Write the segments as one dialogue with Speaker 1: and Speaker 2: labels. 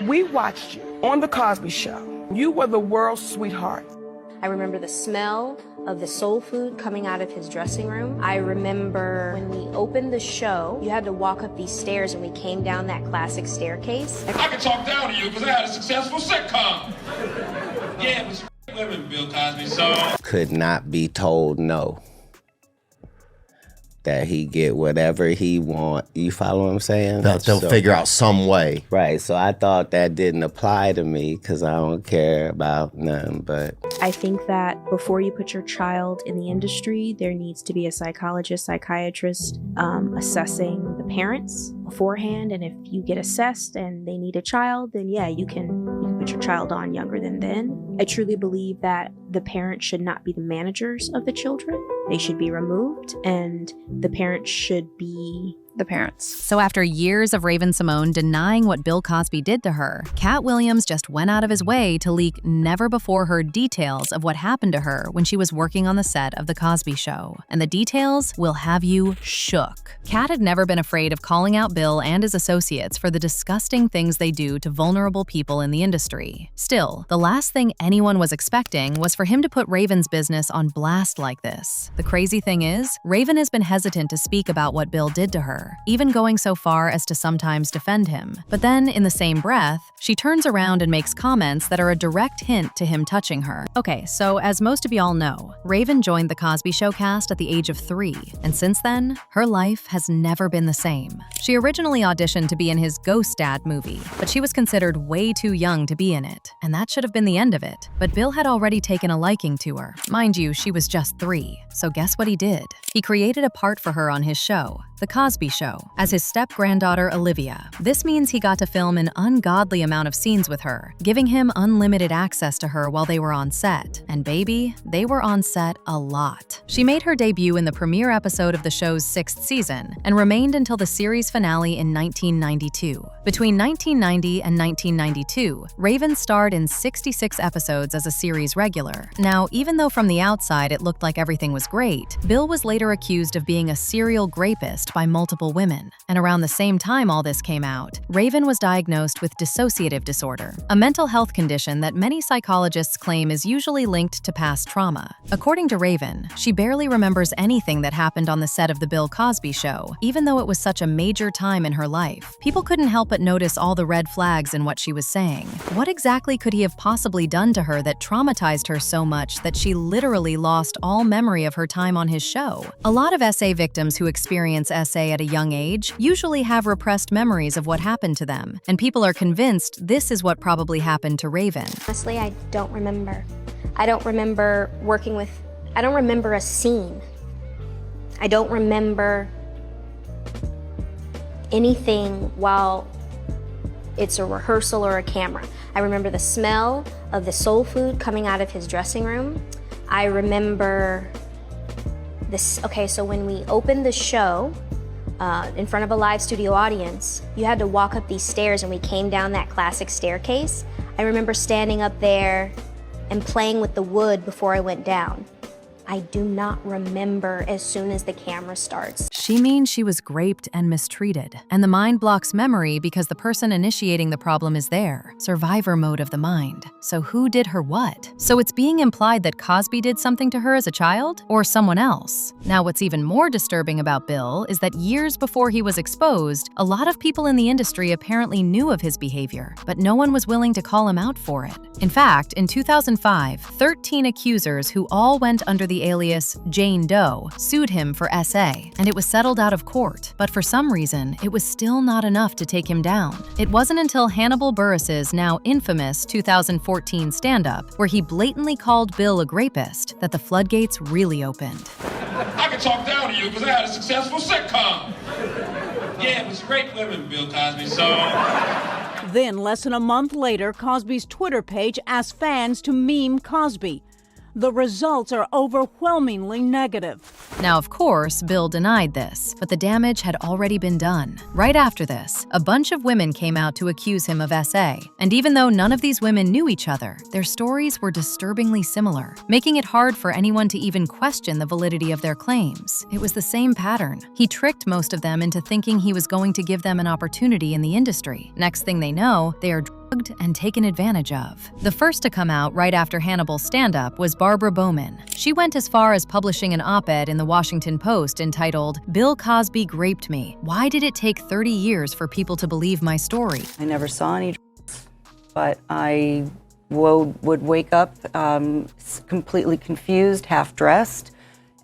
Speaker 1: We watched you on The Cosby Show. You were the world's sweetheart.
Speaker 2: I remember the smell of the soul food coming out of his dressing room. I remember when we opened the show, you had to walk up these stairs and we came down that classic staircase.
Speaker 3: I can talk down to you because I had a successful sitcom. Yeah, it was women, Bill Cosby, so.
Speaker 4: Could not be told no. That he get whatever he want. You follow what I'm saying?
Speaker 5: They'll figure out some way.
Speaker 4: Right, so I thought that didn't apply to me because I don't care about nothing, but.
Speaker 6: I think that before you put your child in the industry, there needs to be a psychologist, psychiatrist assessing the parents beforehand. And if you get assessed and they need a child, then yeah, you can put your child on younger than then. I truly believe that the parents should not be the managers of the children. They should be removed, and the parents should be the parents.
Speaker 7: So after years of Raven-Symoné denying what Bill Cosby did to her, Katt Williams just went out of his way to leak never-before-heard details of what happened to her when she was working on the set of The Cosby Show. And the details will have you shook. Katt had never been afraid of calling out Bill and his associates for the disgusting things they do to vulnerable people in the industry. Still, the last thing anyone was expecting was for him to put Raven's business on blast like this. The crazy thing is, Raven has been hesitant to speak about what Bill did to her, even going so far as to sometimes defend him. But then, in the same breath, she turns around and makes comments that are a direct hint to him touching her. Okay, so as most of y'all know, Raven joined The Cosby Show cast at the age of 3, and since then, her life has never been the same. She originally auditioned to be in his Ghost Dad movie, but she was considered way too young to be in it, and that should have been the end of it. But Bill had already taken a liking to her. Mind you, she was just 3, so guess what he did? He created a part for her on his show, The Cosby Show, as his step-granddaughter Olivia. This means he got to film an ungodly amount of scenes with her, giving him unlimited access to her while they were on set. And baby, they were on set a lot. She made her debut in the premiere episode of the show's 6th season and remained until the series finale in 1992. Between 1990 and 1992, Raven starred in 66 episodes as a series regular. Now, even though from the outside it looked like everything was great, Bill was later accused of being a serial rapist by multiple women. And around the same time all this came out, Raven was diagnosed with dissociative disorder, a mental health condition that many psychologists claim is usually linked to past trauma. According to Raven, she barely remembers anything that happened on the set of The Bill Cosby Show, even though it was such a major time in her life. People couldn't help but notice all the red flags in what she was saying. What exactly could he have possibly done to her that traumatized her so much that she literally lost all memory of her time on his show? A lot of SA victims who experience SA at a young age usually have repressed memories of what happened to them, and people are convinced this is what probably happened to Raven.
Speaker 2: Honestly, I don't remember. I don't remember I don't remember a scene. I don't remember anything while it's a rehearsal or a camera. I remember the smell of the soul food coming out of his dressing room. I remember this. Okay, so when we opened the show in front of a live studio audience, you had to walk up these stairs and we came down that classic staircase. I remember standing up there and playing with the wood before I went down. I do not remember as soon as the camera starts.
Speaker 7: She means she was raped and mistreated, and the mind blocks memory because the person initiating the problem is there. Survivor mode of the mind. So who did her what? So it's being implied that Cosby did something to her as a child? Or someone else? Now what's even more disturbing about Bill is that years before he was exposed, a lot of people in the industry apparently knew of his behavior, but no one was willing to call him out for it. In fact, in 2005, 13 accusers who all went under the alias Jane Doe sued him for SA, and it was settled out of court. But for some reason, it was still not enough to take him down. It wasn't until Hannibal Buress's now infamous 2014 stand-up, where he blatantly called Bill a rapist, that the floodgates really opened.
Speaker 3: I can talk down to you because I had a successful sitcom. Yeah, it was great women, Bill Cosby, so.
Speaker 8: Then, less than a month later, Cosby's Twitter page asked fans to meme Cosby. The results are overwhelmingly negative.
Speaker 7: Now, of course, Bill denied this, but the damage had already been done. Right after this, a bunch of women came out to accuse him of SA, and even though none of these women knew each other, their stories were disturbingly similar, making it hard for anyone to even question the validity of their claims. It was the same pattern. He tricked most of them into thinking he was going to give them an opportunity in the industry. Next thing they know, they are and taken advantage of. The first to come out right after Hannibal's stand-up was Barbara Bowman. She went as far as publishing an op-ed in the Washington Post entitled, "Bill Cosby Raped Me. Why did it take 30 years for people to believe my story?"
Speaker 9: I never saw any, but I would wake up completely confused, half-dressed,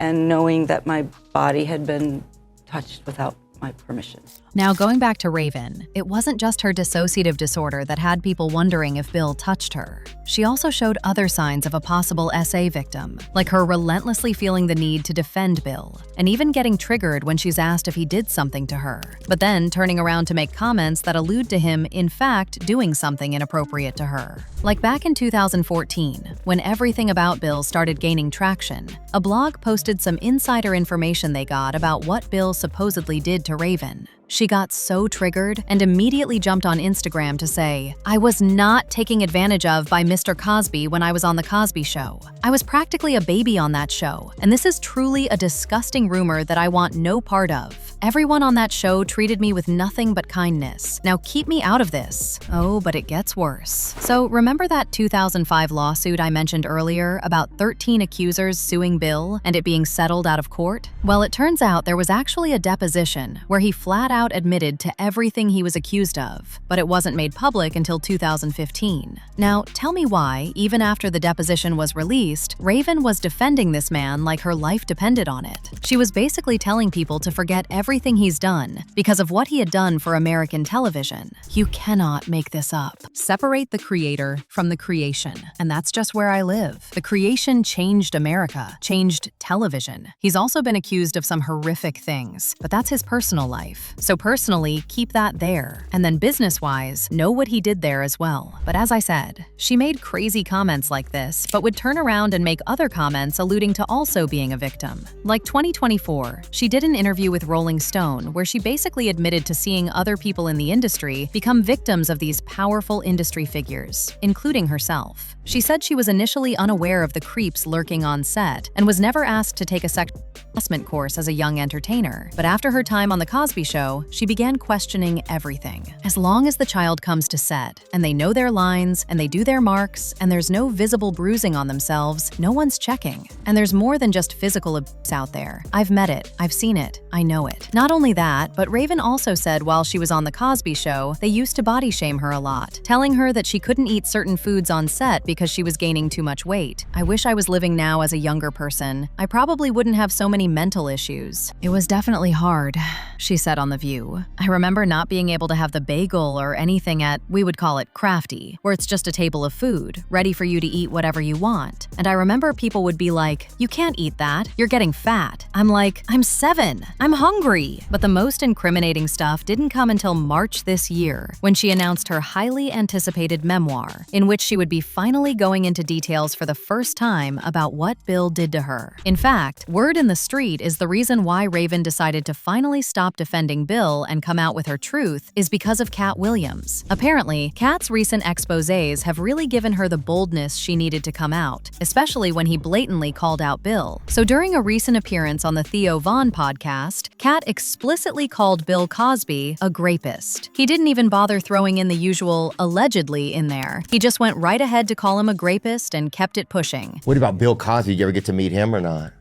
Speaker 9: and knowing that my body had been touched without my permission.
Speaker 7: Now, going back to Raven, it wasn't just her dissociative disorder that had people wondering if Bill touched her. She also showed other signs of a possible SA victim, like her relentlessly feeling the need to defend Bill, and even getting triggered when she's asked if he did something to her, but then turning around to make comments that allude to him, in fact, doing something inappropriate to her. Like back in 2014, when everything about Bill started gaining traction, a blog posted some insider information they got about what Bill supposedly did to Raven. She got so triggered and immediately jumped on Instagram to say, "I was not taken advantage of by Mr. Cosby when I was on the Cosby Show. I was practically a baby on that show, and this is truly a disgusting rumor that I want no part of. Everyone on that show treated me with nothing but kindness. Now keep me out of this." Oh, but it gets worse. So remember that 2005 lawsuit I mentioned earlier about 13 accusers suing Bill and it being settled out of court? Well, it turns out there was actually a deposition where he flat out admitted to everything he was accused of, but it wasn't made public until 2015. Now, tell me why, even after the deposition was released, Raven was defending this man like her life depended on it. She was basically telling people to forget everything he's done because of what he had done for American television. You cannot make this up. Separate the creator from the creation, and that's just where I live. The creation changed America, changed television. He's also been accused of some horrific things, but that's his personal life. So personally, keep that there. And then business-wise, know what he did there as well. But as I said, she made crazy comments like this, but would turn around and make other comments alluding to also being a victim. Like 2024, she did an interview with Rolling Stone where she basically admitted to seeing other people in the industry become victims of these powerful industry figures, including herself. She said she was initially unaware of the creeps lurking on set and was never asked to take a sexual harassment course as a young entertainer. But after her time on the Cosby Show, she began questioning everything. As long as the child comes to set, and they know their lines, and they do their marks, and there's no visible bruising on themselves, no one's checking. And there's more than just physical abuse out there. I've met it, I've seen it, I know it. Not only that, but Raven also said while she was on the Cosby Show, they used to body shame her a lot, telling her that she couldn't eat certain foods on set because she was gaining too much weight. I wish I was living now as a younger person. I probably wouldn't have so many mental issues. It was definitely hard, she said on The View. I remember not being able to have the bagel or anything at, we would call it crafty, where it's just a table of food, ready for you to eat whatever you want. And I remember people would be like, "You can't eat that, you're getting fat." I'm like, I'm 7, I'm hungry. But the most incriminating stuff didn't come until March this year, when she announced her highly anticipated memoir, in which she would be finally going into details for the first time about what Bill did to her. In fact, word in the street is the reason why Raven decided to finally stop defending Bill and come out with her truth is because of Katt Williams. Apparently, Katt's recent exposés have really given her the boldness she needed to come out, especially when he blatantly called out Bill. So during a recent appearance on the Theo Von podcast, Katt explicitly called Bill Cosby a grapist. He didn't even bother throwing in the usual allegedly in there. He just went right ahead to call him a grapist and kept it pushing.
Speaker 5: What about Bill Cosby? Did you ever get to meet him or not?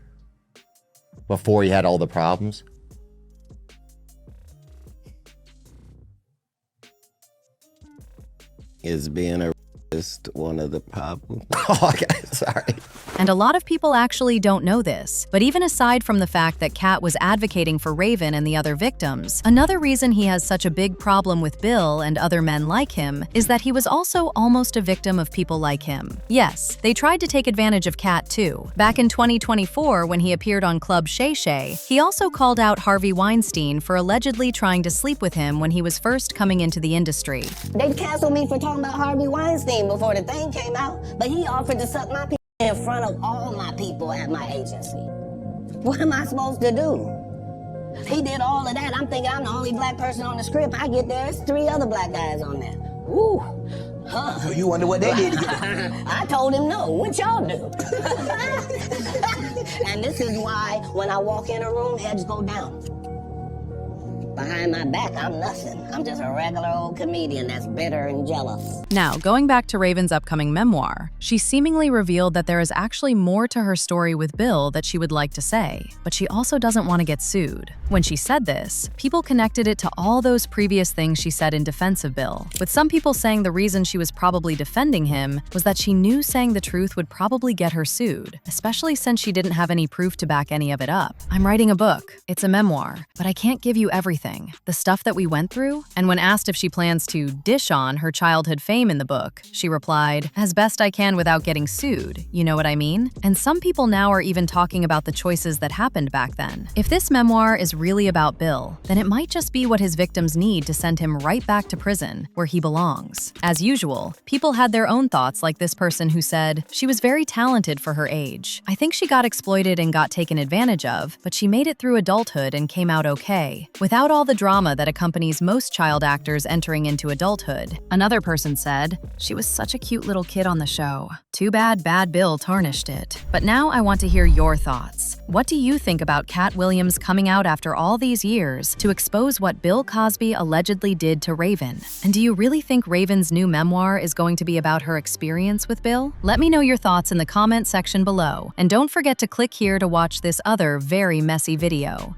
Speaker 5: Before he had all the problems?
Speaker 4: Is being a racist one of the problems?
Speaker 5: Oh, okay, sorry.
Speaker 7: And a lot of people actually don't know this, but even aside from the fact that Katt was advocating for Raven and the other victims, another reason he has such a big problem with Bill and other men like him is that he was also almost a victim of people like him. Yes, they tried to take advantage of Katt too. Back in 2024, when he appeared on Club Shay Shay, he also called out Harvey Weinstein for allegedly trying to sleep with him when he was first coming into the industry.
Speaker 10: They canceled me for talking about Harvey Weinstein before the thing came out, but he offered to suck my people in front of all my people at my agency. What am I supposed to do? He did all of that. I'm thinking I'm the only black person on the script. I get there, it's 3 other black guys on there. Woo. Huh.
Speaker 11: So you wonder what they did to get
Speaker 10: I told him no. What y'all do? And this is why when I walk in a room, heads go down. Behind my back, I'm nothing. I'm just a regular old comedian that's bitter and jealous.
Speaker 7: Now, going back to Raven's upcoming memoir, she seemingly revealed that there is actually more to her story with Bill that she would like to say, but she also doesn't want to get sued. When she said this, people connected it to all those previous things she said in defense of Bill, with some people saying the reason she was probably defending him was that she knew saying the truth would probably get her sued, especially since she didn't have any proof to back any of it up. I'm writing a book. It's a memoir, but I can't give you everything. The stuff that we went through. And when asked if she plans to dish on her childhood fame in the book, she replied, "As best I can without getting sued, you know what I mean?" And some people now are even talking about the choices that happened back then. If this memoir is really about Bill, then it might just be what his victims need to send him right back to prison, where he belongs. As usual, people had their own thoughts, like this person who said, "She was very talented for her age. I think she got exploited and got taken advantage of, but she made it through adulthood and came out okay, without all the drama that accompanies most child actors entering into adulthood." Another person said, "She was such a cute little kid on the show. Too bad Bad Bill tarnished it." But now I want to hear your thoughts. What do you think about Katt Williams coming out after all these years to expose what Bill Cosby allegedly did to Raven? And do you really think Raven's new memoir is going to be about her experience with Bill? Let me know your thoughts in the comment section below, and don't forget to click here to watch this other very messy video.